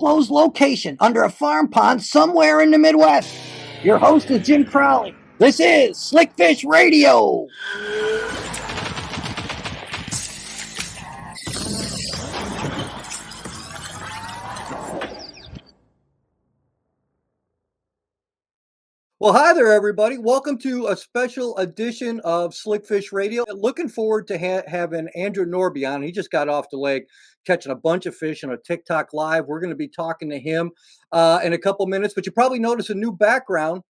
undisclosed location under a farm pond somewhere in the Midwest. Your host is Jim Crowley. This is Slickfish Radio. Well, hi there, everybody. Welcome to a special edition of Slickfish Radio. Looking forward to having Andrew Nordbye on. He just got off the lake catching a bunch of fish on a TikTok live. We're going to be talking to him in a couple minutes, but you probably notice a new background,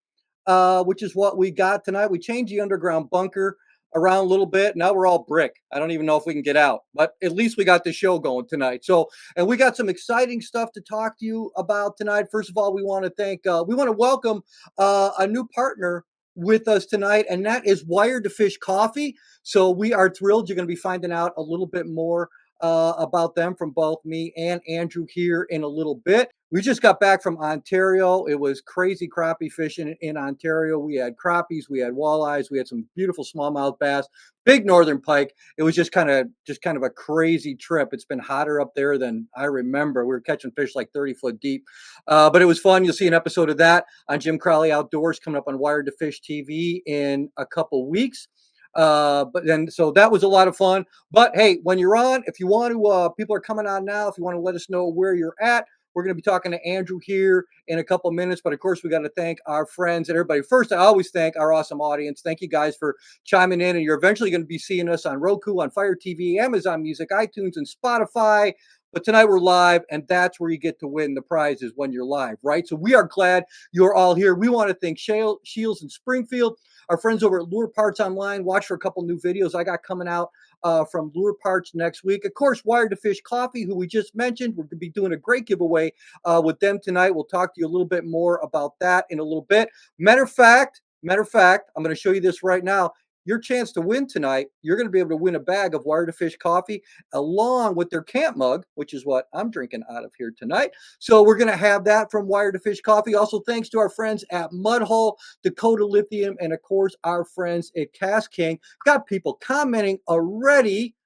which is what we got tonight. We changed the underground bunker around a little bit. Now we're all brick. I don't even know if we can get out, but at least we got the show going tonight. So, and we got some exciting stuff to talk to you about tonight. First of all, we want to welcome a new partner with us tonight, and that is Wired to Fish Coffee. So we are thrilled. You're going to be finding out a little bit more about them from both me and Andrew here in a little bit. We just got back from Ontario. It was crazy crappie fishing in Ontario. We had crappies, we had walleyes, we had some beautiful smallmouth bass, big northern pike. It was just kind of a crazy trip. It's been hotter up there than I remember. We were catching fish like 30 foot deep, but it was fun. You'll see an episode of that on Jim Crowley Outdoors coming up on Wired to Fish TV in a couple weeks. But then, so that was a lot of fun. But hey, when you're on, if you want to, people are coming on now. If you want to let us know where you're at, we're going to be talking to Andrew here in a couple minutes. But of course, we got to thank our friends and everybody. First, I always thank our awesome audience. Thank you guys for chiming in. And you're eventually going to be seeing us on Roku, on Fire TV, Amazon Music, iTunes, and Spotify. But tonight we're live, and that's where you get to win the prizes when you're live, right? So we are glad you're all here. We want to thank Shields in Springfield, our friends over at Lure Parts Online. Watch for a couple new videos I got coming out from Lure Parts next week. Of course, Wired to Fish Coffee, who we just mentioned. We're going to be doing a great giveaway with them tonight. We'll talk to you a little bit more about that in a little bit. Matter of fact, I'm going to show you this right now. Your chance to win tonight, you're going to be able to win a bag of Wired to Fish coffee along with their camp mug, which is what I'm drinking out of here tonight. So we're going to have that from Wired to Fish Coffee. Also, thanks to our friends at Mudhole, Dakota Lithium, and of course, our friends at Cast King. Got people commenting already.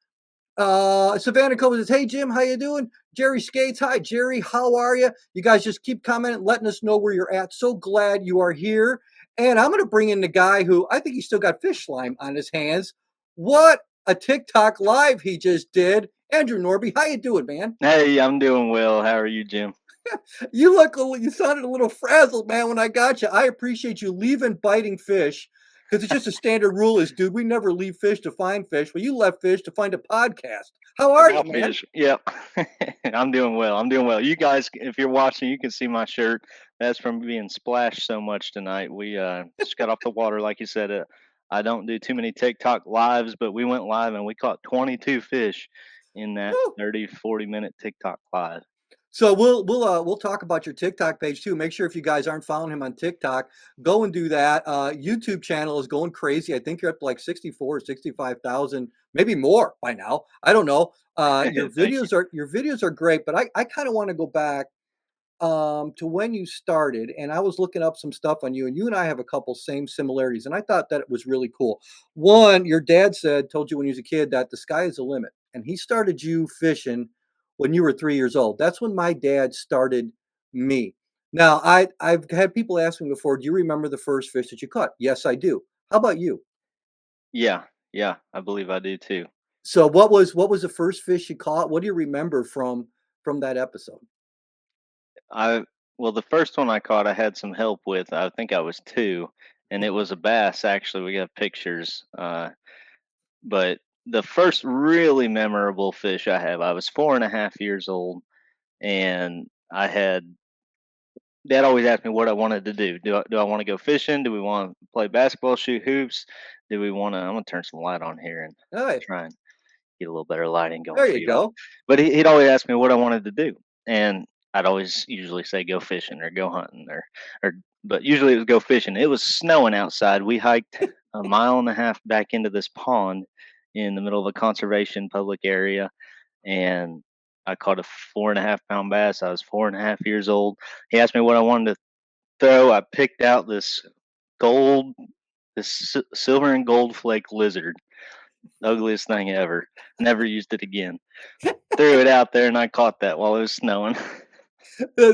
Savannah Cole says, hey, Jim, how you doing? Jerry Skates, hi, Jerry, how are you? You guys just keep commenting, letting us know where you're at. So glad you are here. And I'm going to bring in the guy who I think he's still got fish slime on his hands. What a TikTok live he just did. Andrew Nordbye, how you doing, man? Hey, I'm doing well. How are you, Jim? You sounded a little frazzled, man, when I got you. I appreciate you leaving biting fish, because it's just a standard rule is, dude, we never leave fish to find fish. Well, you left fish to find a podcast. How are you, man? Fish. Yep. I'm doing well. You guys, if you're watching, you can see my shirt. That's from being splashed so much tonight. We just got off the water, like you said. I don't do too many TikTok lives, but we went live and we caught 22 fish in that 30-40 minute TikTok live. So we'll talk about your TikTok page too. Make sure if you guys aren't following him on TikTok, go and do that. YouTube channel is going crazy. I think you're up to like 64 or 65,000, maybe more by now. I don't know. Your videos are great, but I kind of want to go back to when you started, and I was looking up some stuff on you, and you and I have a couple same similarities, and I thought that it was really cool. One, your dad told you when he was a kid that the sky is the limit, and he started you fishing when you were 3 years old. That's when my dad started me. Now, I've had people ask me before, do you remember the first fish that you caught? Yes, I do. How about you? Yeah, I believe I do too. So what was the first fish you caught? What do you remember from that episode? Well, the first one I caught, I had some help with. I think I was 2, and it was a bass. Actually, we got pictures. But the first really memorable fish I have, I was 4.5 years old, and Dad always asked me what I wanted to do. Do I want to go fishing? Do we want to play basketball, shoot hoops? Do we want to? I'm gonna turn some light on here and try and get a little better lighting going. There you go. But he'd always ask me what I wanted to do, and I'd always usually say go fishing or go hunting but usually it was go fishing. It was snowing outside. We hiked 1.5 miles back into this pond in the middle of a conservation public area, and I caught a 4.5 pound bass. I was 4.5 years old. He asked me what I wanted to throw. I picked out this silver and gold flake lizard. Ugliest thing ever. Never used it again. Threw it out there and I caught that while it was snowing.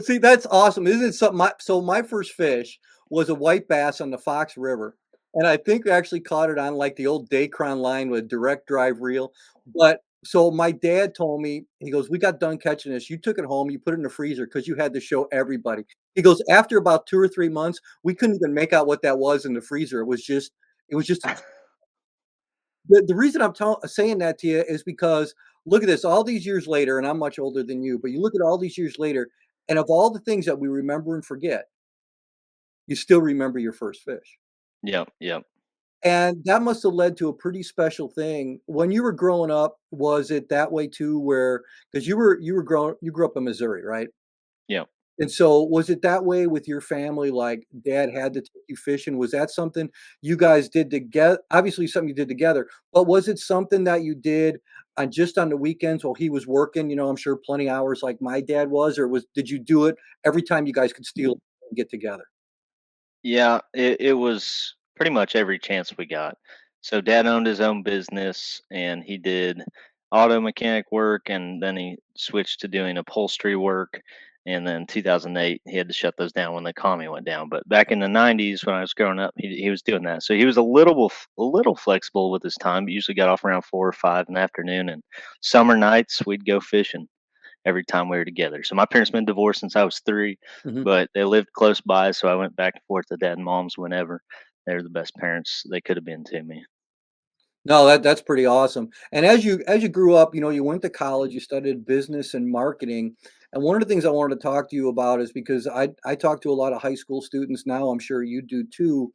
See, that's awesome. Isn't it something? My first fish was a white bass on the Fox River, and I think we actually caught it on like the old Dacron line with direct drive reel. But so my dad told me, he goes, "We got done catching this. You took it home, you put it in the freezer because you had to show everybody." He goes, "After about 2 or 3 months, we couldn't even make out what that was in the freezer. It was just the reason I'm saying that to you is because look at this, all these years later, and I'm much older than you, but you look at all these years later, and of all the things that we remember and forget, you still remember your first fish. Yep, yep, And that must have led to a pretty special thing. When you were growing up, was it that way too, where because you grew up in Missouri, right? yep. And so, was it that way with your family? Like, dad had to take you fishing. Was that something you guys did together? Obviously, something you did together, but was it something that you did on just on the weekends while he was working? You know, I'm sure plenty hours like my dad was, or did you do it every time you guys could steal and get together? Yeah, it was pretty much every chance we got. So dad owned his own business and he did auto mechanic work and then he switched to doing upholstery work. And then 2008, he had to shut those down when the economy went down. But back in the 90s, when I was growing up, he was doing that. So he was a little flexible with his time. He usually got off around 4 or 5 in the afternoon. And summer nights, we'd go fishing every time we were together. So my parents been divorced since I was 3, Mhm. but they lived close by, so I went back and forth to dad and mom's whenever. They're the best parents they could have been to me. No, that's pretty awesome. And as you grew up, you know, you went to college, you studied business and marketing. And one of the things I wanted to talk to you about is because I talk to a lot of high school students now, I'm sure you do too.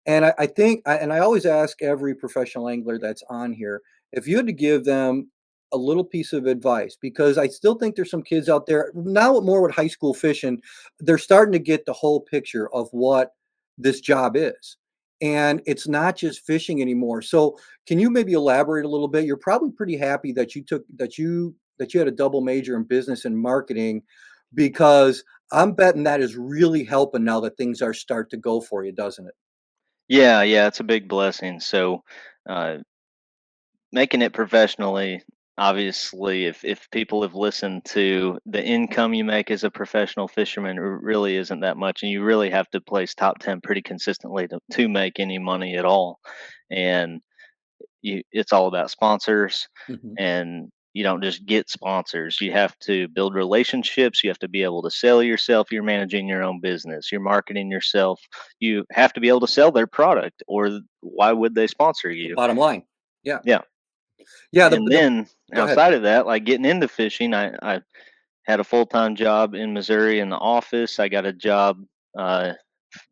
And I think, and I always ask every professional angler that's on here, if you had to give them a little piece of advice, because I still think there's some kids out there now more with high school fishing, they're starting to get the whole picture of what this job is. And it's not just fishing anymore. So can you maybe elaborate a little bit? You're probably pretty happy that you had a double major in business and marketing because I'm betting that is really helping now that things are start to go for you, doesn't it? Yeah, yeah, it's a big blessing. So, uh, making it professionally, obviously, if people have listened to the income you make as a professional fisherman, really isn't that much, and you really have to place top 10 pretty consistently to make any money at all. And it's all about sponsors, Mhm. and you don't just get sponsors. You have to build relationships, you have to be able to sell yourself. You're managing your own business, you're marketing yourself. You have to be able to sell their product, or why would they sponsor The you? bottom line. Yeah. Yeah. Yeah, And the then go ahead. outside of that, like getting into fishing, I had a full-time job in Missouri in the office. I got a job, uh,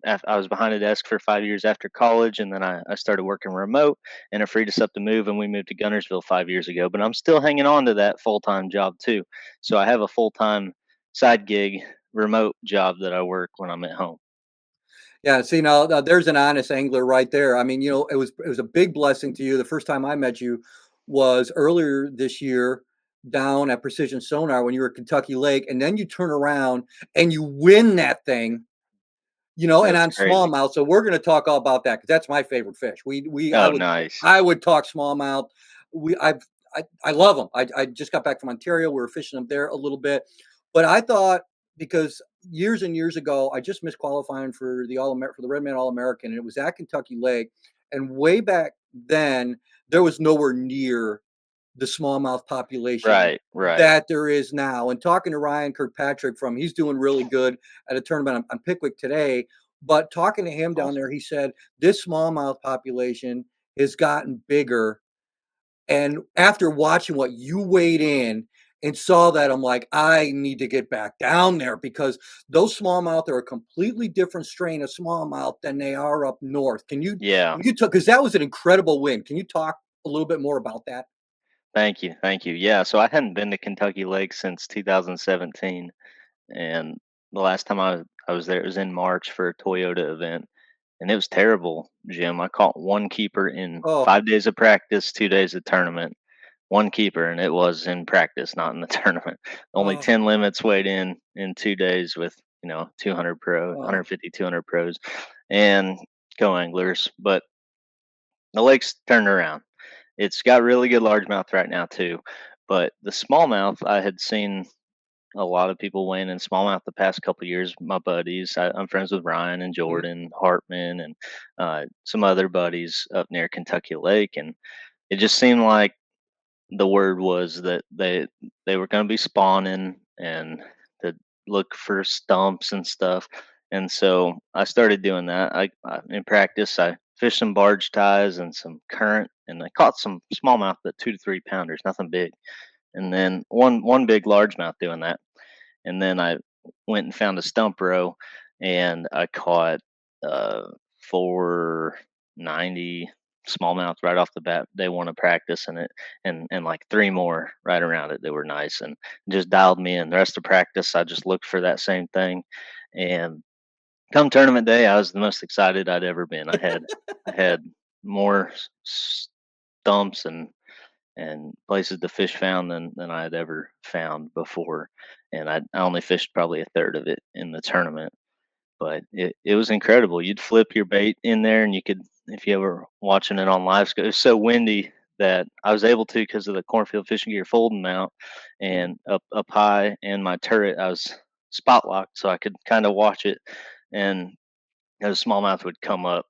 I was behind a desk for 5 years after college, and then I started working remote, and it freed us up to move, and we moved to Gunnersville 5 years ago. But I'm still hanging on to that full time job too. So I have a full time side gig remote job that I work when I'm at home. Yeah, see, now there's an honest angler right there. I mean, you know, it was a big blessing to you. The first time I met you was earlier this year down at Precision Sonar when you were at Kentucky Lake, and then you turn around and you win that thing. You know, It and was on crazy. smallmouth, so we're gonna talk all about that because that's my favorite fish. We Oh, nice. I would talk smallmouth. We I love them. I just got back from Ontario. We were fishing them there a little bit, but I thought because years and years ago, I just missed qualifying for the for the Redman All American, and it was at Kentucky Lake. And way back then, there was nowhere near the smallmouth population Right, right. that there is now. And talking to Ryan Kirkpatrick from he's doing really good at a tournament on Pickwick today. But talking to him down Awesome. there, he said this smallmouth population has gotten bigger. And after watching what you weighed in and saw that, I'm like, I need to get back down there because those smallmouth are a completely different strain of smallmouth than they are up north. Yeah. Can you talk because that was an incredible win. Can you talk a little bit more about that? Thank you. Thank you. Yeah. So I hadn't been to Kentucky Lake since 2017. And the last time I was there, it was in March for a Toyota event. And it was terrible, Jim. I caught one keeper in Oh, 5 days of practice, 2 days of tournament. One keeper, and it was in practice, not in the tournament. Only oh, 10 limits weighed in 2 days with 200 pro, oh. 150, 200 pros, and co-anglers. But the lake's turned around. It's got really good largemouth right now too, but the smallmouth I had seen. a lot of people weighing in smallmouth the past couple years. My buddies, I'm friends with Ryan and Mhm. Jordan Hartman and some other buddies up near Kentucky Lake, and it just seemed like the word was that they were going to be spawning and to look for stumps and stuff. And so I started doing that. In practice, I fished some barge ties and some current, and I caught some smallmouth, but 2 to 3 pounders, nothing big. And then one big largemouth doing that. And then I went and found a stump row, and I caught 490 smallmouth right off the bat. They want to practice in it, and like three more right around it. They were nice and just dialed me in. The rest of practice, I just looked for that same thing, and come tournament day, I was the most excited I'd ever been. I had more stumps and places to fish found than I had ever found before. And I only fished probably a third of it in the tournament, but it was incredible. You'd flip your bait in there, and you could, if you ever watching it on live scope, it was so windy that I was able to, because of the cornfield fishing gear folding mount Mhm. and up high and my turret, I was spot locked, so I could kind of watch it, and the smallmouth would come up,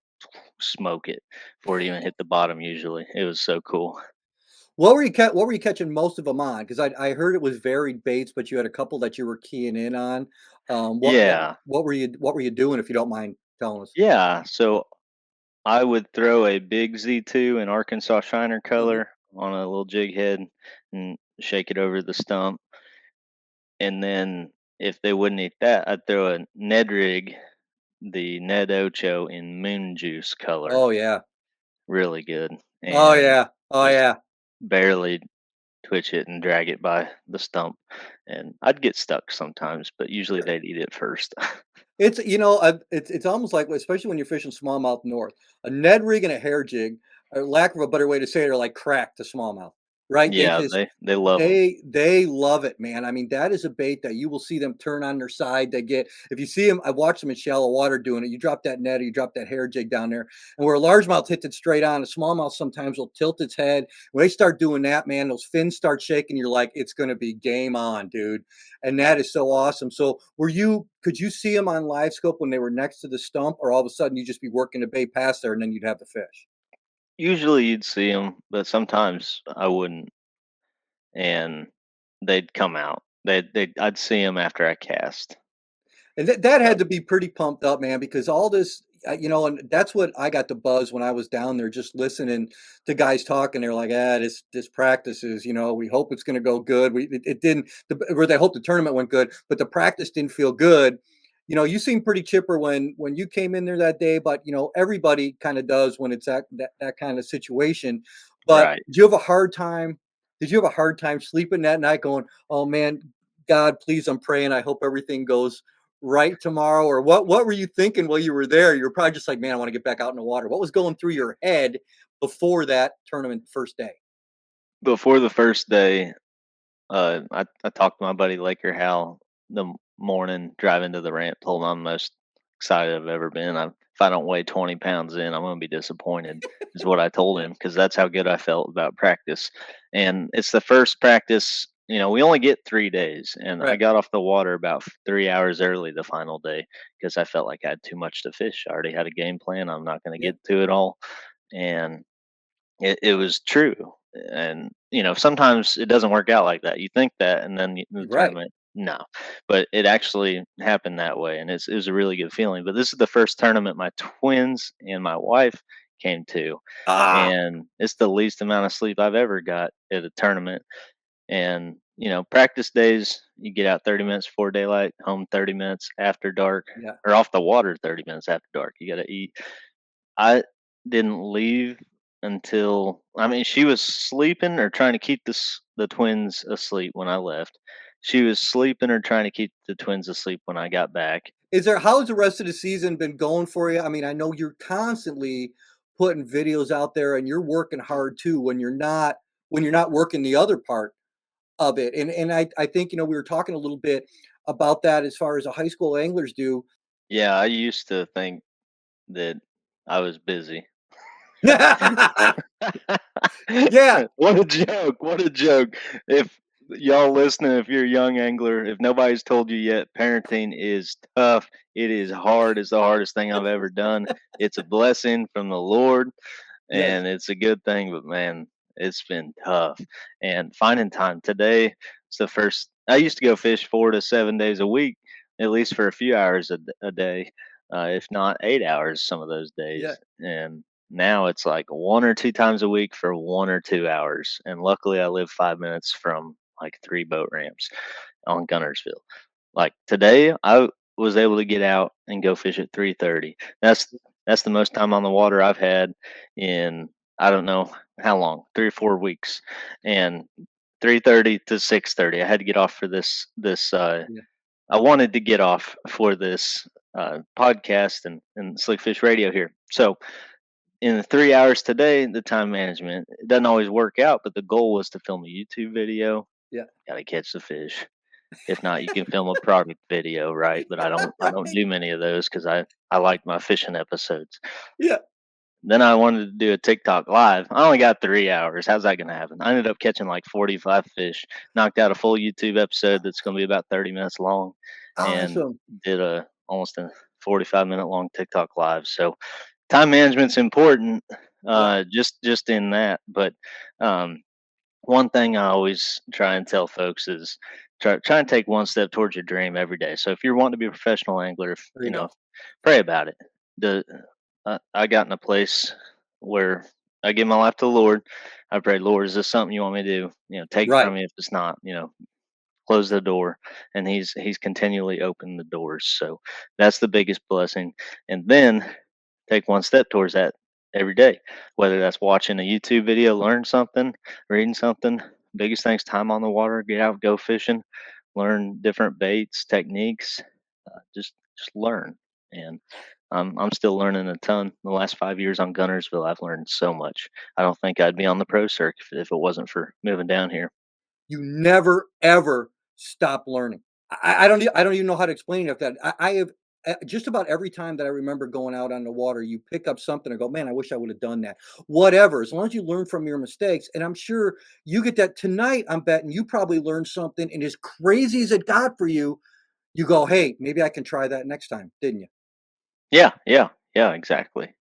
smoke it before it even hit the bottom. Usually, it was so cool. What were you catching most of them on? 'Cause I heard it was varied baits, but you had a couple that you were keying in on. Yeah, What were you doing, if you don't mind telling us? yeah. So I would throw a big Z2 in Arkansas Shiner Mhm. color on a little jig head and shake it over the stump. And then if they wouldn't eat that, I'd throw a Ned rig, the Ned Ocho in moon juice color. Oh, yeah. Really good. Oh, And yeah. Oh, just yeah. barely twitch it and drag it by the stump. And I'd get stuck sometimes, but usually they'd eat it first. It's it's almost like, especially when you're fishing smallmouth north, a Ned rig and a hair jig, or lack of a better way to say it, are like crack to smallmouth, right? They Yeah, just they love them. they love it, man. I mean, that is a bait that you will see them turn on their side. They get if you see them, I watched them in shallow water doing it. You drop that net, or you drop that hair jig down there, and where a largemouth hits it straight on, a smallmouth sometimes will tilt its head. When they start doing that, man, those fins start shaking. You're like, it's going to be game on, dude. And that is so awesome. So, could you see them on live scope when they were next to the stump, or all of a sudden you just be working the bait past there and then you'd have the fish? Usually you'd see them, but sometimes I wouldn't, and they'd come out. I'd see them after I cast. And that So had to be pretty pumped up, man, because all this, and that's what I got the buzz when I was down there, just listening to guys talking. They're like, this practice is, we hope it's going to go good. It didn't, or they hope the tournament went good, but the practice didn't feel good. You seemed pretty chipper when you came in there that day, but everybody kind of does when it's that kind of situation. But right. Did you have a hard time sleeping that night, going, oh man, God, please, I'm praying. I hope everything goes right tomorrow? Or what were you thinking while you were there? You were probably just like, man, I want to get back out in the water. What was going through your head before that tournament first day? Before the first day, I talked to my buddy Laker Hal morning driving to the ramp. Told him I'm the most excited I've ever been. If I don't weigh 20 pounds in, I'm going to be disappointed. Is what I told him, because that's how good I felt about practice. And it's the first practice. We only get 3 days, and I Right. got off the water about 3 hours early the final day because I felt like I had too much to fish. I already had a game plan. I'm not going to Yeah. get to it all, and it was true. And sometimes it doesn't work out like that. You think that, and then the Right. tournament, no. But it actually happened that way, and it was a really good feeling. But this is the first tournament my twins and my wife came to, Ah. and it's the least amount of sleep I've ever got at a tournament. And practice days, you get out 30 minutes before daylight, home 30 minutes after dark, Yeah. or off the water 30 minutes after dark. You got to eat. I didn't leave until, I mean, she was sleeping or trying to keep the twins asleep when I left. She was sleeping or trying to keep the twins asleep when I got back. How's the rest of the season been going for you? I mean, I know you're constantly putting videos out there and you're working hard too when you're not working the other part of it. And I think, we were talking a little bit about that as far as the high school anglers do. Yeah, I used to think that I was busy. Yeah. What a joke! What a joke! If y'all listening, if you're a young angler, if nobody's told you yet, parenting is tough. It is hard. It's the hardest thing I've ever done. It's a blessing from the Lord, Yes. and it's a good thing, but man, it's been tough. And finding time today, it's the first. I used to go fish 4 to 7 days a week, at least for a few hours a day, if not 8 hours some of those Yeah. days. And now it's like 1 or 2 times a week for 1 or 2 hours. And luckily, I live 5 minutes from like 3 boat ramps on Gunnersville. Like today, I was able to get out and go fish at 3:30. That's the most time on the water I've had in I don't know how long, 3 or 4 weeks, and 3:30 to 6:30. I had to get off for this. Yeah. I wanted to get off for this podcast and Slickfish Radio here. So in the 3 hours today, the time management it doesn't always work out, but the goal was to film a YouTube video. Yeah. Got to catch the fish. If not, you can film a product video, right? But I don't do many of those because I like my fishing episodes. Yeah. Then I wanted to do a TikTok live. I only got 3 hours. How's that gonna happen? I ended up catching like 45 fish, knocked out a full YouTube episode that's gonna be about 30 minutes long, and Awesome. did a almost a 45-minute long TikTok live. So time management's important, Yeah. just in that. But um, one thing I always try and tell folks is try and take one step towards your dream every day. So if you're wanting to be a professional angler, if, There you go. pray about it. The I got in a place where I give my life to the Lord. I pray, Lord, is this something you want me to do? Take it Right. from me if it's not. Close the door, and He's continually opened the doors. So that's the biggest blessing. And then take one step towards that every day, whether that's watching a YouTube video, learn something, reading something. Biggest thing's time on the water. Get out, go fishing, learn different baits, techniques. Just learn. And I'm still learning a ton. The last 5 years on Gunnersville, I've learned so much. I don't think I'd be on the pro circuit if it wasn't for moving down here. You never ever stop learning. I don't even know how to explain it. That I have just about every time that I remember going out on the water, you pick up something and go, man, I wish I would have done that. Whatever, as long as you learn from your mistakes, and I'm sure you get that tonight. I'm betting you probably learned something, and as crazy as it got for you, you go, hey, maybe I can try that next time, didn't you? Yeah, yeah, yeah, exactly.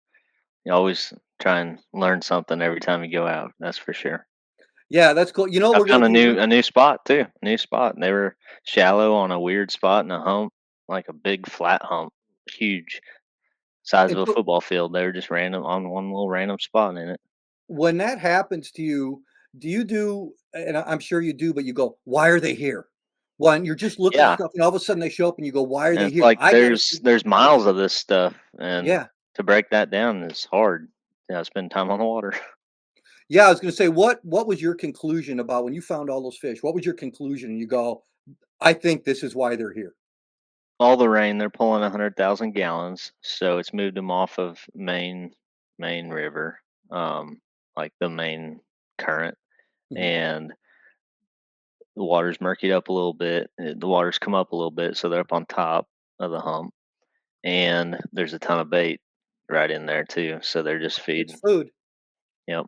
You always try and learn something every time you go out. That's for sure. Yeah, that's cool. You know what I we're gonna found a do? new a new spot too. New spot. And they were shallow on a weird spot in a hump, like a big flat hump, huge, size of And a so football field. They were just random on one little random spot in it. when that happens to you, do you do and I'm sure you do, but you go, "Why are they here?" When you're just looking at Yeah, stuff and all of a sudden they show up and you go, "Why are and they it's here?" like I gotta there's see. there's Yeah, miles of this stuff, and yeah. to break that down is hard. Yeah, spend time on the water. Yeah, I was gonna say, what was your conclusion about when you found all those fish? What was your conclusion? And you go, "I think this is why they're here." All the rain, they're pulling 100,000 gallons, so it's moved them off of main river, like the main current, Mhm. and the water's murkied up a little bit. The water's come up a little bit, so they're up on top of the hump, and there's a ton of bait right in there too. So they're just It's feeding. food. Yep.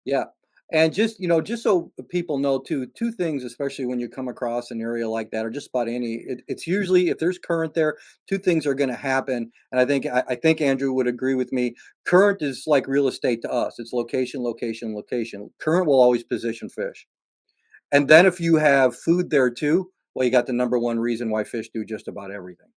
Yeah. And just, just so people know too, 2 things, especially when you come across an area like that or just about any, it's usually if there's current there, 2 things are gonna happen. And I think Andrew would agree with me. Current is like real estate to us. It's location, location, location. Current will always position fish. And then if you have food there too, well, you got the number 1 reason why fish do just about everything,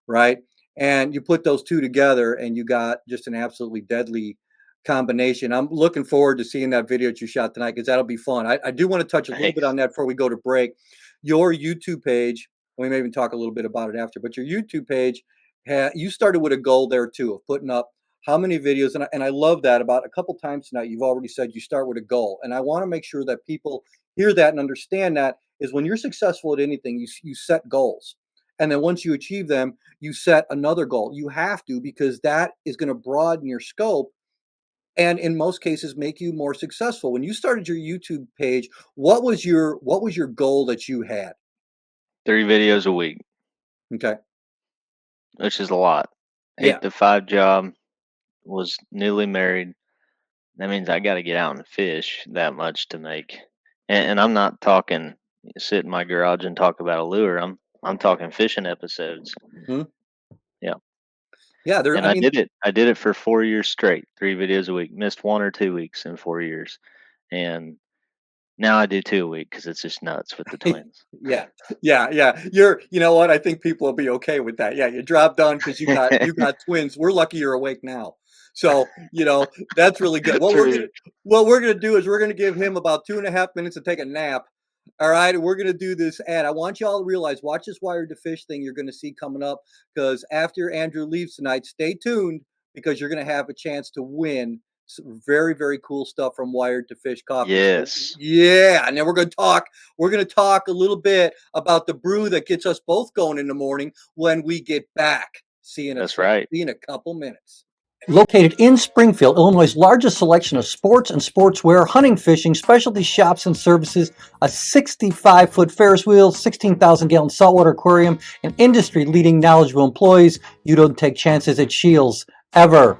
right? And you put those 2 together and you got just an absolutely deadly combination. I'm looking forward to seeing that video that you shot tonight because that'll be fun. I do want to touch a little bit Thanks. on that before we go to break. Your YouTube page, we may even talk a little bit about it after, but your YouTube page, you started with a goal there too of putting up how many videos, and I love that about a couple times tonight. You've already said you start with a goal, and I want to make sure that people hear that and understand that is when you're successful at anything, you set goals, and then once you achieve them, you set another goal. You have to because that is going to broaden your scope and in most cases make you more successful. When you started your YouTube page, what was your goal that you had? 3 videos a week, Okay. which is a lot. Yeah. 8 to 5 job. Was newly married. That means I got to get out and fish that much to make. And I'm not talking. sit in my garage and talk about a lure. I'm talking fishing episodes. Mhm. Yeah. Yeah, there. And I mean, I did it for 4 years straight, 3 videos a week. Missed 1 or 2 weeks in 4 years. And now I do 2 a week because it's just nuts with the twins. yeah, yeah. You know what? I think people will be okay with that. Yeah, you drop down because you got twins. We're lucky you're awake now. So, that's really good. True. What we're gonna do is we're gonna give him about 2.5 minutes to take a nap. All right, and we're gonna do this ad. I want y'all to realize, watch this wired to fish thing you're gonna see coming up because after Andrew leaves tonight, stay tuned because you're gonna have a chance to win some very, very cool stuff from Wired to Fish Coffee. So Yes, yeah, and then we're gonna talk a little bit about the brew that gets us both going in the morning when we get back. that's right. See you in a couple minutes. Located in Springfield, Illinois' largest selection of sports and sportswear, hunting, fishing, specialty shops and services, a 65-foot Ferris wheel, 16,000-gallon saltwater aquarium, and industry-leading knowledgeable employees. You don't take chances at Shields, ever.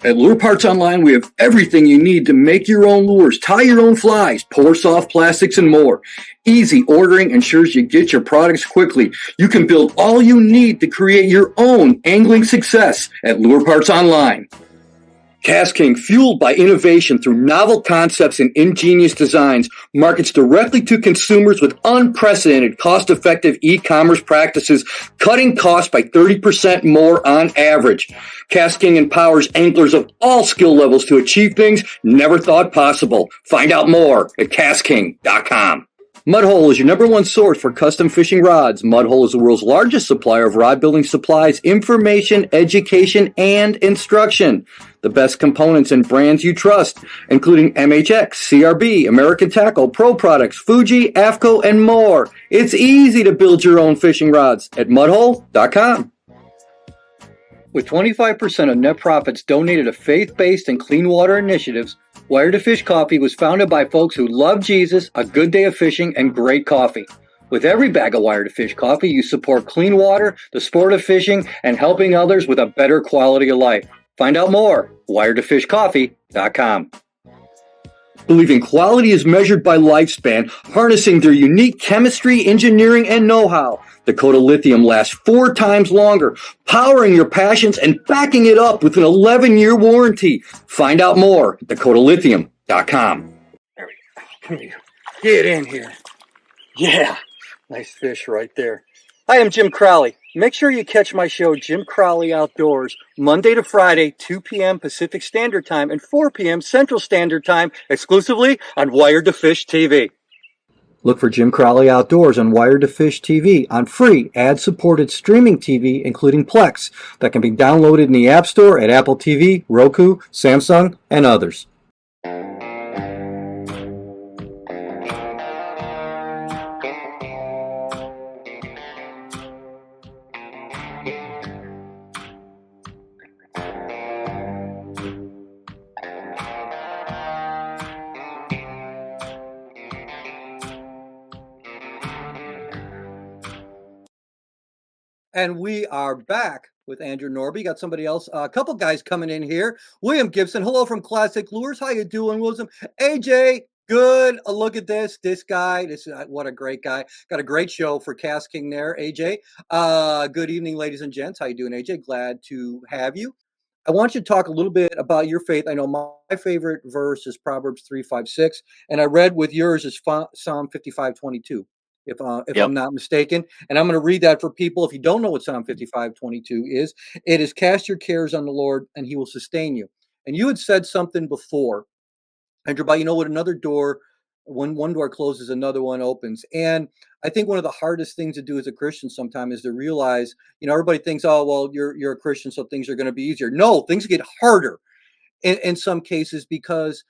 At Lure Parts Online, we have everything you need to make your own lures, tie your own flies, pour soft plastics, and more. Easy ordering ensures you get your products quickly. You can build all you need to create your own angling success at Lure Parts Online. Cast King, fueled by innovation through novel concepts and ingenious designs, markets directly to consumers with unprecedented cost-effective e-commerce practices, cutting costs by 30% more on average. Cast King empowers anglers of all skill levels to achieve things never thought possible. Find out more at castking.com. Mudhole is your number one source for custom fishing rods. Mudhole is the world's largest supplier of rod building supplies, information, education, and instruction. The best components and brands you trust, including MHX, CRB, American Tackle, Pro Products, Fuji, AFCO, and more. It's easy to build your own fishing rods at mudhole.com. With 25% of net profits donated to faith-based and clean water initiatives, Wire to Fish Coffee was founded by folks who love Jesus, a good day of fishing, and great coffee. With every bag of Wire to Fish coffee, you support clean water, the sport of fishing, and helping others with a better quality of life. Find out more at wiredtofishcoffee.com. Believing quality is measured by lifespan, harnessing their unique chemistry, engineering, and know-how. Dakota Lithium lasts 4 times longer, powering your passions and backing it up with an 11-year warranty. Find out more at dakotalithium.com. There we go. Come here. Get in here. Yeah, nice fish right there. Hi, I'm Jim Crowley. Make sure you catch my show, Jim Crowley Outdoors, Monday to Friday, 2 p.m. Pacific Standard Time and 4 p.m. Central Standard Time, exclusively on Wired to Fish TV. Look for Jim Crowley Outdoors on Wired to Fish TV on free ad-supported streaming TV, including Plex, that can be downloaded in the App Store at Apple TV, Roku, Samsung, and others. And we are back with Andrew Nordbye. Got somebody else, a couple guys coming in here. William Gibson, hello from Classic Lures. How you doing, William? AJ, good. Look at this guy. What a great guy. Got a great show for Cast King there, AJ. Good evening, ladies and gents. How you doing, AJ? Glad to have you. I want you to talk a little bit about your faith. I know my favorite verse is Proverbs 3:5-6, and I read with yours is Psalm 55:22, if Yep. I'm not mistaken. And I'm going to read that for people. If you don't know what Psalm 55:22 is, it is cast your cares on the Lord, and He will sustain you. And you had said something before, Andrew, about what another door, when one door closes, another one opens. And I think one of the hardest things to do as a Christian sometimes is to realize, everybody thinks, oh, well, you're a Christian, so things are going to be easier. No, things get harder in some cases because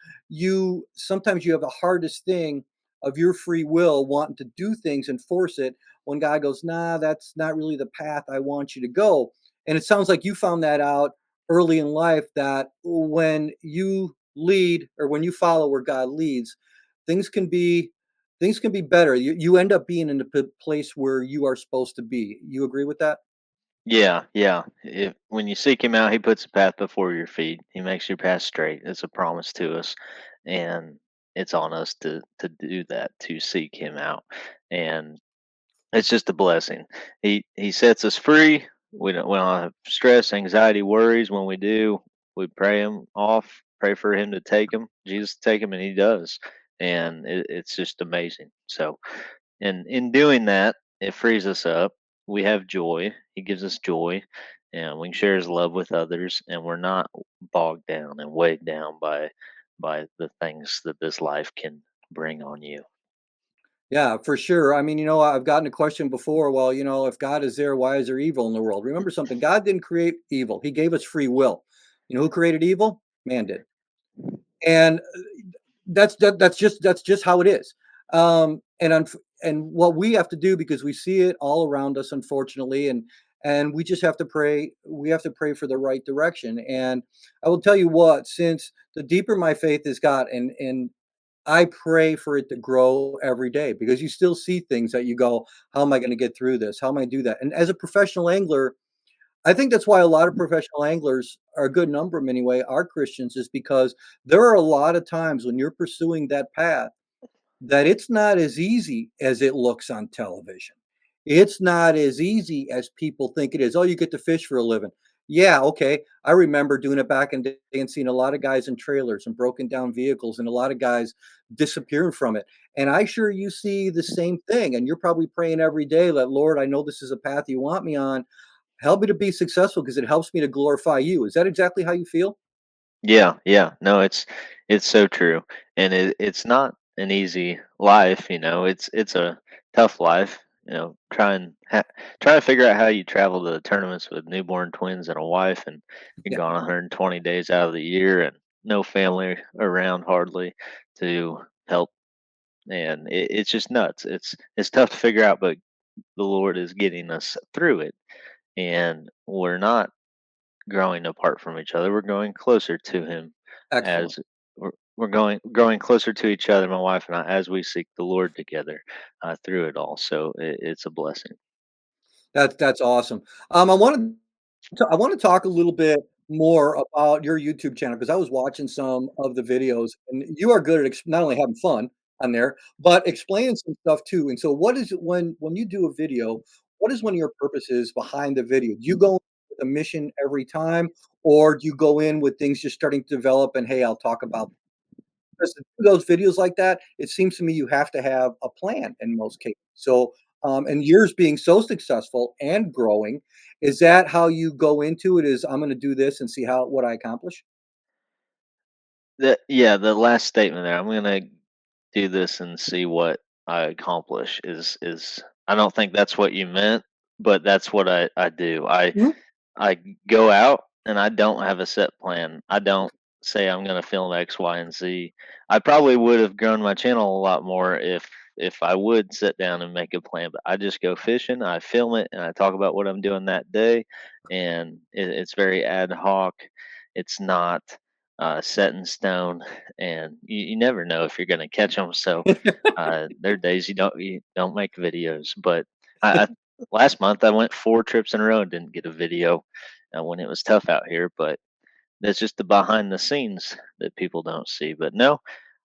sometimes you have the hardest thing of your free will wanting to do things and force it when God goes, nah, that's not really the path I want you to go. And it sounds like you found that out early in life, that when you lead or when you follow where God leads, things can be better. You end up being in the place where you are supposed to be. You agree with that? Yeah, yeah. If when you seek him out, he puts a path before your feet. He makes your path straight. It's a promise to us. And it's on us to do that, to seek him out. And it's just a blessing. He sets us free. We don't have stress, anxiety, worries. When we do, we pray him off, pray for him to take him, Jesus to take him, and he does. And it's just amazing. So, and in doing that, it frees us up. We have joy. He gives us joy, and we can share his love with others, and we're not bogged down and weighed down by the things that this life can bring on you. Yeah, for sure. I mean, I've gotten a question before. Well, if God is there, why is there evil in the world? Remember something, God didn't create evil. He gave us free will. You know who created evil? Man did. And that's just how it is. And what we have to do, because we see it all around us, unfortunately, and we just have to pray. We have to pray for the right direction. And I will tell you what, since the deeper my faith has got, and I pray for it to grow every day, because you still see things that you go, how am I going to get through this? How am I do that? And as a professional angler, I think that's why a lot of professional anglers, are a good number of them anyway, are Christians, is because there are a lot of times when you're pursuing that path that it's not as easy as it looks on television. It's not as easy as people think it is. Oh, you get to fish for a living. Yeah, okay. I remember doing it back in the day and seeing a lot of guys in trailers and broken down vehicles and a lot of guys disappearing from it. And I sure you see the same thing. And you're probably praying every day that, Lord, I know this is a path you want me on. Help me to be successful because it helps me to glorify you. Is that exactly how you feel? Yeah, yeah. No, it's so true. And it's not an easy life, It's a tough life, try to figure out how you travel to the tournaments with newborn twins and a wife, and you're Yeah, gone 120 days out of the year and no family around hardly to help. And it's just nuts. It's tough to figure out, but the Lord is getting us through it. And we're not growing apart from each other. We're going closer to Him excellent. as we're going growing closer to each other, my wife and I, as we seek the Lord together through it all. So it's a blessing. That's awesome. I want to talk a little bit more about your YouTube channel, because I was watching some of the videos, and you are good at not only having fun on there, but explaining some stuff too. And so, what is it when you do a video? What is one of your purposes behind the video? Do you go with a mission every time, or do you go in with things just starting to develop? And hey, I'll talk about, because to do those videos like that, it seems to me you have to have a plan in most cases. So, and yours being so successful and growing, is that how you go into it? Is I'm going to do this and see how what I accomplish? The last statement there. I'm gonna do this and see what I accomplish. Is I don't think that's what you meant, but that's what I do. Mhm. I go out and I don't have a set plan. I don't say I'm going to film X, Y, and Z. I probably would have grown my channel a lot more if I would sit down and make a plan. But I just go fishing, I film it, and I talk about what I'm doing that day. And it's very ad hoc. It's not set in stone, and you never know if you're going to catch them. So there are days you don't make videos, but I last month I went 4 trips in a row and didn't get a video when it was tough out here. But that's just the behind the scenes that people don't see. But no,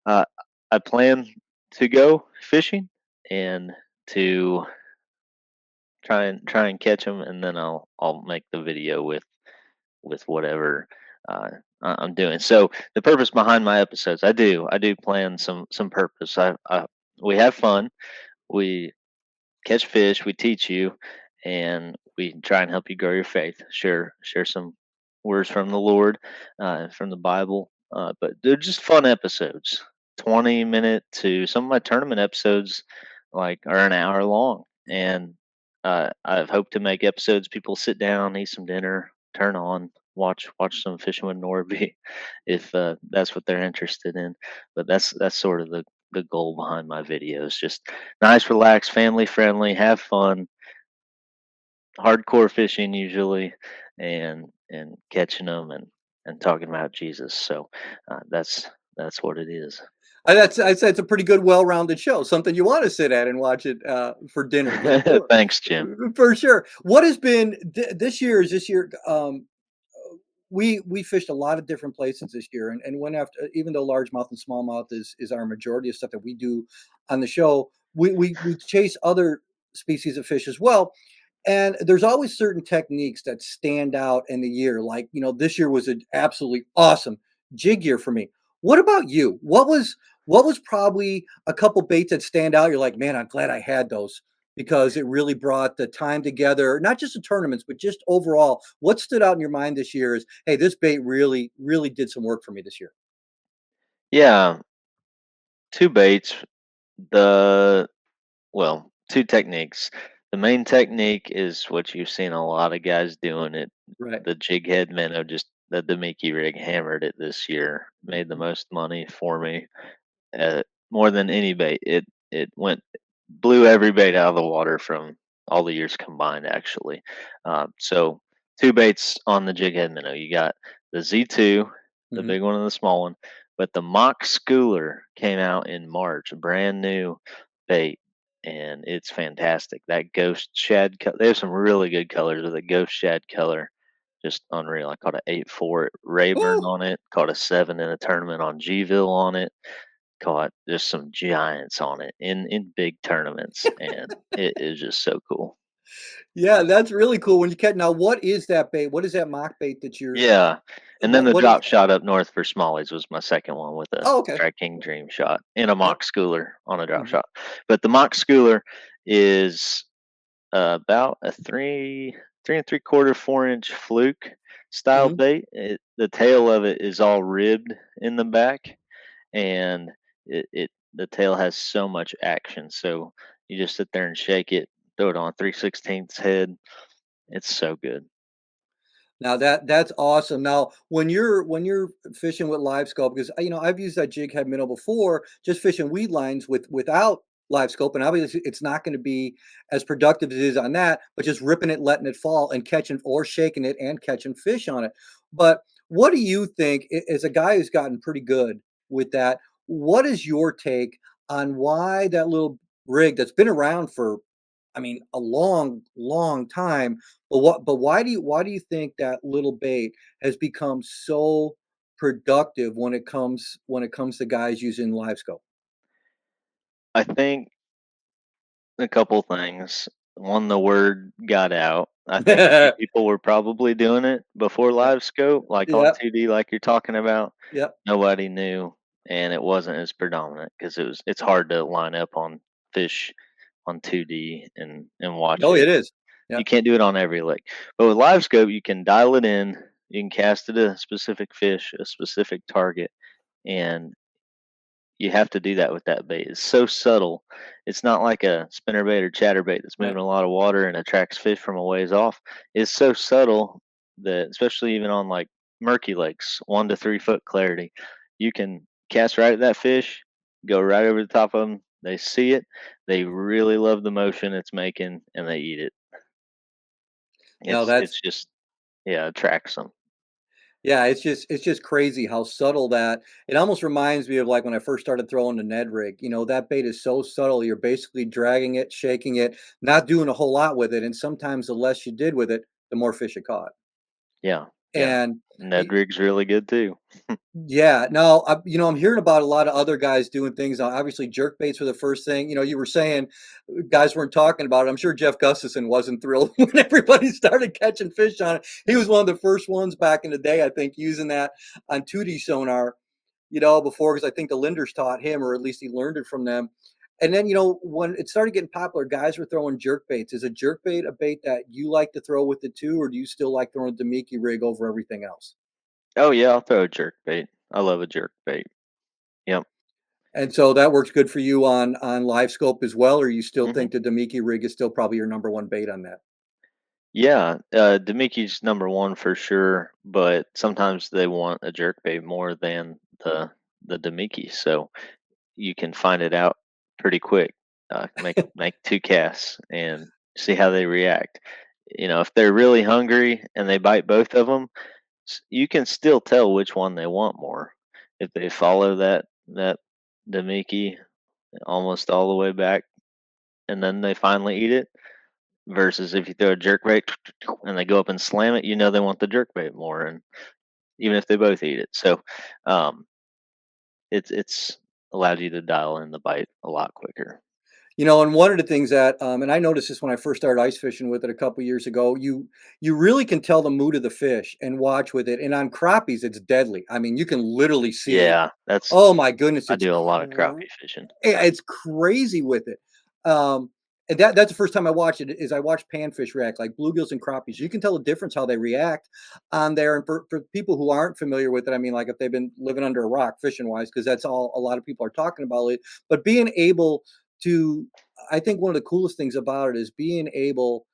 uh, I plan to go fishing and to try and catch them, and then I'll make the video with whatever I'm doing. So the purpose behind my episodes, I do plan some purpose. We have fun. We catch fish, we teach you, and we try and help you grow your faith. Share some words from the Lord, from the Bible. But they're just fun episodes. 20-minute to some of my tournament episodes, like are an hour long, and I've hoped to make episodes people sit down, eat some dinner, turn on, watch some fishing with Norby, if that's what they're interested in. But that's sort of the goal behind my videos. Just nice, relaxed, family friendly, have fun, hardcore fishing usually, and catching them and talking about Jesus. So that's what it is. I'd say it's a pretty good, well-rounded show. Something you want to sit at and watch it for dinner, for sure, Thanks, Jim. for sure. What has been this year? Is this year? we fished a lot of different places this year, and went after, even though largemouth and smallmouth is our majority of stuff that we do on the show, we chase other species of fish as well. And there's always certain techniques that stand out in the year. Like, this year was an absolutely awesome jig year for me. What about you? What was probably a couple baits that stand out? You're like, man, I'm glad I had those because it really brought the time together, not just the tournaments, but just overall. What stood out in your mind this year is, hey, this bait really, really did some work for me this year. Yeah, two baits. The Well, two techniques. The main technique is what you've seen a lot of guys doing it. Right. The jig head minnow, just the Demiki rig hammered it this year. Made the Mhm. most money for me, more than any bait. It went blew every bait out of the water from all the years combined, actually. So two baits on the jig head minnow. You got the Z2, the Mhm. big one and the small one, but the mock schooler came out in March, a brand new bait, and it's fantastic. That ghost shad, they have some really good colors with a ghost shad color. Just unreal. I caught an 8-4 at Rayburn Woo! on it. Caught a 7 in a tournament on Gville on it. Caught just some giants on it in big tournaments, and it is just so cool. Yeah, that's really cool when you catch. Now, what is that bait? What is that mock bait that you're? Yeah, and then the What is drop that? shot up north for smallies was my second one with a Oh, okay. Strike King Dream shot and a Yep. mock schooler on a drop Mhm. shot. But the mock schooler is about a 3 3 and 3/4 4 inch fluke style Mhm. bait. The tail of it is all ribbed in the back, and the tail has so much action. So you just sit there and shake it, throw it on 3/16 head. It's so good. Now that's awesome. Now, when you're fishing with live scope, because I've used that jig head minnow before, just fishing weed lines without live scope, and obviously it's not going to be as productive as it is on that, but just ripping it, letting it fall, and catching or shaking it and catching fish on it. But what do you think, as a guy who's gotten pretty good with that? What is your take on why that little rig that's been around for, I mean, a long, long time, but why do you think that little bait has become so productive when it comes to guys using live scope? I think a couple things. One, the word got out. I think a few Yep, people were probably doing it before live scope, like on yep, 2D, like you're talking about. yep. Nobody knew, and it wasn't as predominant because it's hard to line up on fish on 2D and watch Oh, it. it is. You Yep. can't do it on every lick. But with live scope, you can dial it in. You can cast it at a specific fish, a specific target, and you have to do that with that bait. It's so subtle. It's not like a spinnerbait or chatterbait that's Right. moving a lot of water and attracts fish from a ways off. It's so subtle that, especially even on like murky lakes, 1 to 3 foot clarity, you can cast right at that fish, go right over the top of them. They see it. They really love the motion it's making, and they eat it. No, It's just, yeah, attracts them. yeah, it's just crazy how subtle that it almost reminds me of, like, when I first started throwing the Ned rig. That bait is so subtle. You're basically dragging it, shaking it, not doing a whole lot with it, and sometimes the less you did with it, the more fish you caught. Yeah, yeah. And Ned rig's really good too. yeah, no, I'm hearing about a lot of other guys doing things. Obviously, jerk baits were the first thing. You were saying guys weren't talking about it. I'm sure Jeff Gustafson wasn't thrilled when everybody started catching fish on it. He was one of the first ones back in the day, I think, using that on 2D sonar. Before, because I think the Linders taught him, or at least he learned it from them. And then, when it started getting popular, guys were throwing jerk baits. Is a jerk bait a bait that you like to throw with the two, or do you still like throwing a Demiki rig over everything else? Oh yeah, I'll throw a jerk bait. I love a jerk bait. Yep. And so that works good for you on live scope as well, or you still hmm think the Demiki rig is still probably your number one bait on that? Yeah, Demiki's number one for sure, but sometimes they want a jerk bait more than the Demiki, so you can find it out pretty quick. Make two casts and see how they react. If they're really hungry and they bite both of them, you can still tell which one they want more. If they follow that Demiki almost all the way back and then they finally eat it, versus if you throw a jerk bait and they go up and slam it, they want the jerk bait more. And even if they both eat it. So um, it's allowed you to dial in the bite a lot quicker. And one of the things that, and I noticed this when I first started ice fishing with it a couple years ago, you really can tell the mood of the fish and watch with it. And on crappies, it's deadly. I mean, you can literally see. Yeah, that's Oh my goodness, I do a lot of crappie fishing. it's crazy with it. Um, and that's the first time I watched it. Is I watched panfish react like bluegills and crappies. You can tell the difference how they react on there. And for people who aren't familiar with it, I mean, like if they've been living under a rock fishing wise, because that's all a lot of people are talking about it. But being able to, I think one of the coolest things about it is being able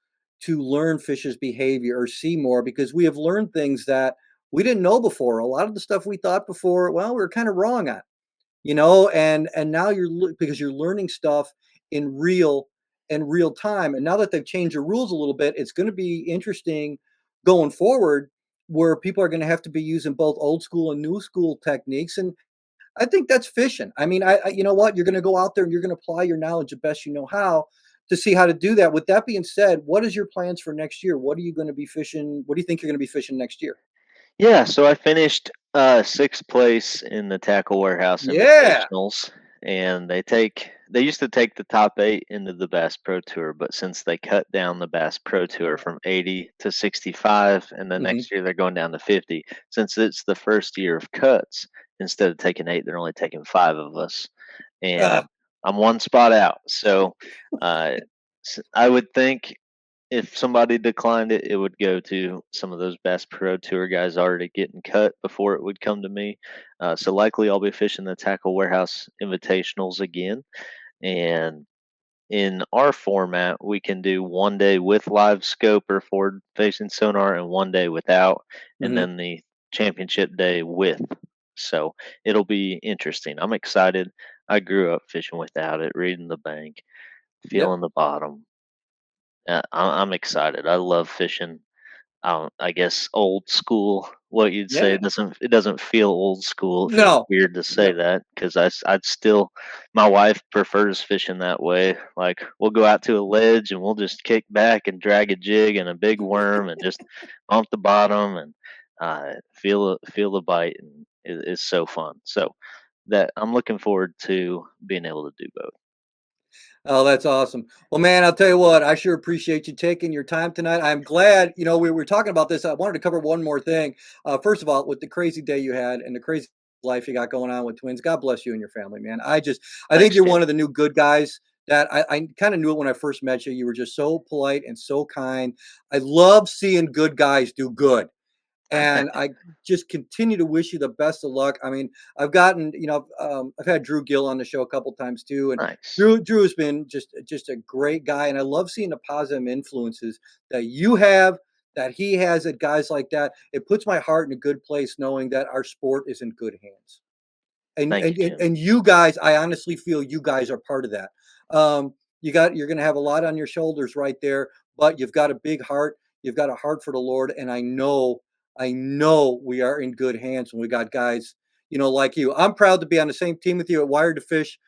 to learn fish's behavior or see more because we have learned things that we didn't know before. A lot of the stuff we thought before, well, we were kind of wrong on, and now because you're learning stuff in real time. And now that they've changed the rules a little bit, it's going to be interesting going forward where people are going to have to be using both old school and new school techniques. And I think that's fishing. I mean, you know what, you're going to go out there and you're going to apply your knowledge the best you know how to see how to do that. With that being said, what is your plans for next year? What are you going to be fishing? What do you think you're going to be fishing next year? Yeah, so I finished sixth place in the Tackle Warehouse Yeah. Invitationals, and they used to take the top eight into the Bass Pro Tour, but since they cut down the Bass Pro Tour from 80 to 65, and then Hmm. next year they're going down to 50, since it's the first year of cuts, instead of taking eight, they're only taking five of us, Uh, and I'm one spot out. So uh, I would think if somebody declined it, it would go to some of those Bass Pro Tour guys already getting cut before it would come to me. So likely I'll be fishing the Tackle Warehouse Invitationals again. And in our format, we can do one day with live scope or forward facing sonar and one day without, and mhm. then the championship day with. So it'll be interesting. I'm excited. I grew up fishing without it, reading the bank, Yep. feeling the bottom. I'm excited. I love fishing. I guess old school. What you'd say Yeah. it doesn't feel old school. It feels No. weird to say Yep. that because I'd still. My wife prefers fishing that way. Like we'll go out to a ledge and we'll just kick back and drag a jig and a big worm and just bump the bottom and feel the bite, and it's so fun. So that I'm looking forward to being able to do both. Oh, that's awesome. Well, man, I'll tell you what, I sure appreciate you taking your time tonight. I'm glad, we were talking about this. I wanted to cover one more thing. First of all, with the crazy day you had and the crazy life you got going on with twins, God bless you and your family, man. I think Thanks, you're Jim. one of the new good guys that I kind of knew it when I first met you. You were just so polite and so kind. I love seeing good guys do good. And I just continue to wish you the best of luck. I mean, I've had Drew Gill on the show a couple times too, and Nice. Drew has been just a great guy, and I love seeing the positive influences that you have, that he has, at guys like that. It puts my heart in a good place knowing that our sport is in good hands. And Thank and you, and Jim. and you guys, I honestly feel you guys are part of that. You're gonna have a lot on your shoulders right there, but you've got a big heart. You've got a heart for the Lord, and I know we are in good hands when we got guys, like you. I'm proud to be on the same team with you at Wired to Fish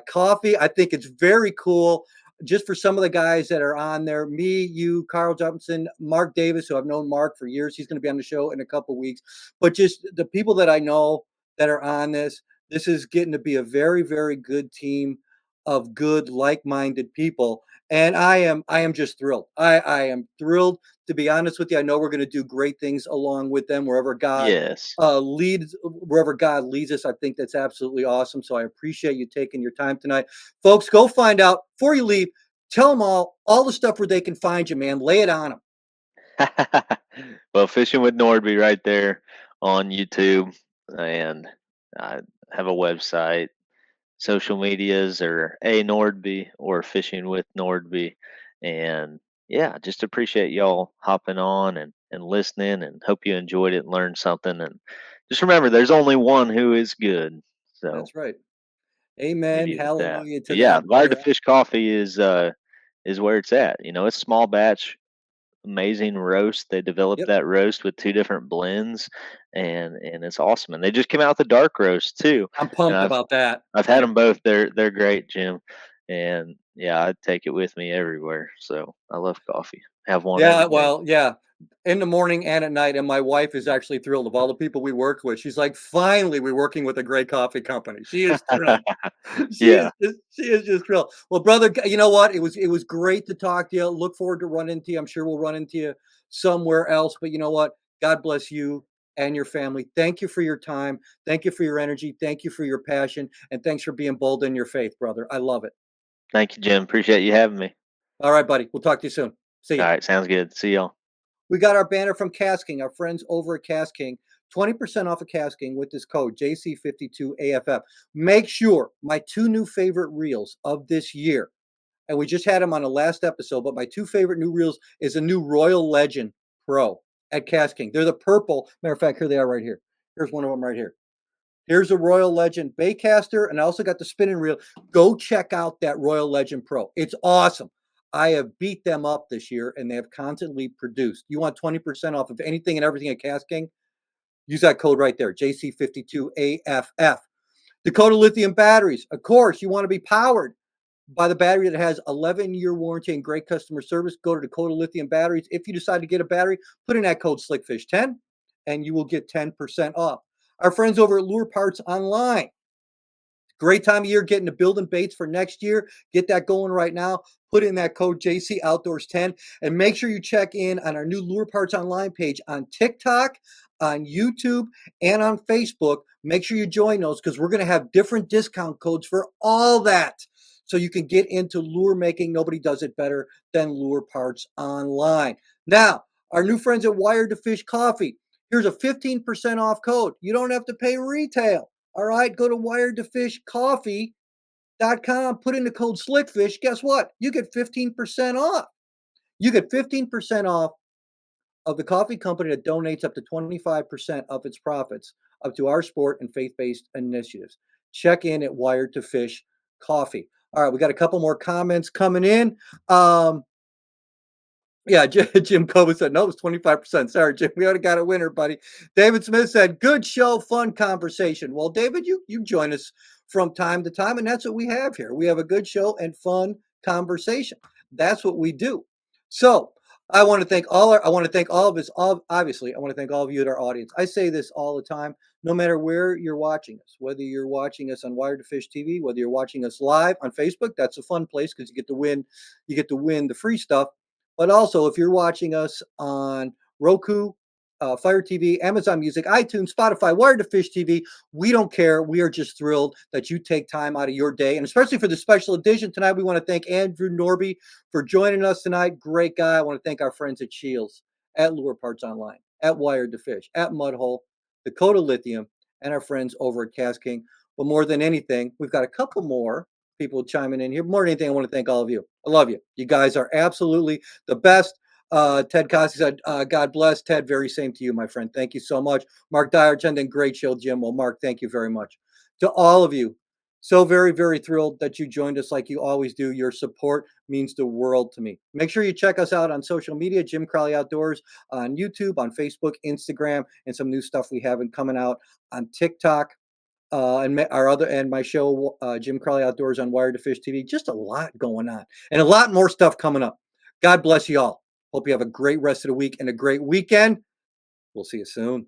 Coffee. I think it's very cool. Just for some of the guys that are on there, me, you, Carl Johnson, Mark Davis, who I've known Mark for years. He's going to be on the show in a couple weeks. But just the people that I know that are on this is getting to be a very, very good team of good, like-minded people. And I am just thrilled. I am thrilled, to be honest with you. I know we're going to do great things along with them Yes. wherever God leads us. I think that's absolutely awesome. So I appreciate you taking your time tonight. Folks, go find out before you leave. Tell them all the stuff where they can find you, man. Lay it on them. Well, Fishing with Nordby right there on YouTube, and I have a website, social medias or a Nordby or Fishing with Nordby, and yeah, just appreciate y'all hopping on and listening, and hope you enjoyed it and learned something. And just remember, there's only one who is good. So That's right. leave Amen. you with that. Hallelujah to But yeah, that, Wired to brother. Fish Coffee is where it's at. It's small batch, amazing roast. They developed Yep. that roast with two different blends, and it's awesome. And they just came out with a dark roast too. I'm And pumped I've about that. I've had them both. They're great, Jim. and yeah, I take it with me everywhere. So I love coffee. Have one Yeah, every day. well, yeah. In the morning and at night, and my wife is actually thrilled of all the people we work with. She's like, "Finally, we're working with a great coffee company." She is thrilled. Yeah, She is just thrilled. Well, brother, you know what? It was great to talk to you. Look forward to running into you. I'm sure we'll run into you somewhere else. But you know what? God bless you and your family. Thank you for your time. Thank you for your energy. Thank you for your passion. And thanks for being bold in your faith, brother. I love it. thank you, Jim. Appreciate you having me. All right, buddy. We'll talk to you soon. See All ya. right, sounds good. See y'all. We got our banner from Casking, our friends over at Casking. 20% off of Casking with this code JC52AFF. Make sure my two new favorite reels of this year, and we just had them on the last episode, but my two favorite new reels is a new Royal Legend Pro at Casking. They're the purple. Matter of fact, here they are right here. Here's one of them right here. Here's a Royal Legend Baitcaster, and I also got the spinning reel. Go check out that Royal Legend Pro. It's awesome. I have beat them up this year, and they have constantly produced. You want 20% off of anything and everything at Casking? Use that code right there, JC52AFF. Dakota Lithium batteries. Of course, you want to be powered by the battery that has 11-year warranty and great customer service. Go to Dakota Lithium batteries. If you decide to get a battery, put in that code Slickfish10 and you will get 10% off. Our friends over at Lure Parts Online. Great time of year getting to building baits for next year. Get that going right now. Put in that code JC Outdoors 10 and make sure you check in on our new Lure Parts Online page on TikTok, on YouTube, and on Facebook. Make sure you join those because we're going to have different discount codes for all that. So you can get into lure making. Nobody does it better than Lure Parts Online. Now, our new friends at Wired to Fish Coffee. Here's a 15% off code. You don't have to pay retail. All right, go to wiredtofishcoffee.com, put in the code SLICKFISH. Guess what? You get 15% off. You get 15% off of the coffee company that donates up to 25% of its profits up to our sport and faith-based initiatives. Check in at Wired to Fish Coffee. All right, we got a couple more comments coming in. Yeah, Jim Coba said, no, it was 25%. Sorry, Jim. We already got a winner, buddy. David Smith said, good show, fun conversation. Well, David, you join us from time to time, and that's what we have here. We have a good show and fun conversation. That's what we do. So I want to thank I want to thank all of us. Obviously, I want to thank all of you at our audience. I say this all the time, no matter where you're watching us, whether you're watching us on Wired to Fish TV, whether you're watching us live on Facebook, that's a fun place because you get to win the free stuff. But also, if you're watching us on Roku, Fire TV, Amazon Music, iTunes, Spotify, Wired to Fish TV, we don't care. We are just thrilled that you take time out of your day. And especially for the special edition tonight, we want to thank Andrew Nordbye for joining us tonight. Great guy. I want to thank our friends at Shields, at Lure Parts Online, at Wired to Fish, at Mudhole, Dakota Lithium, and our friends over at Cast King. But more than anything, we've got a couple more people chiming in here. More than anything, I want to thank all of you. I love you. You guys are absolutely the best. Ted Costi said, God bless. Ted, very same to you, my friend. Thank you so much. Mark Dyer, attending great show, Jim. Well, Mark, thank you very much. To all of you, so very, very thrilled that you joined us like you always do. Your support means the world to me. Make sure you check us out on social media, Jim Crowley Outdoors, on YouTube, on Facebook, Instagram, and some new stuff we have coming out on TikTok. And my show, Jim Crowley Outdoors on Wired to Fish TV. Just a lot going on and a lot more stuff coming up. God bless you all. Hope you have a great rest of the week and a great weekend. We'll see you soon.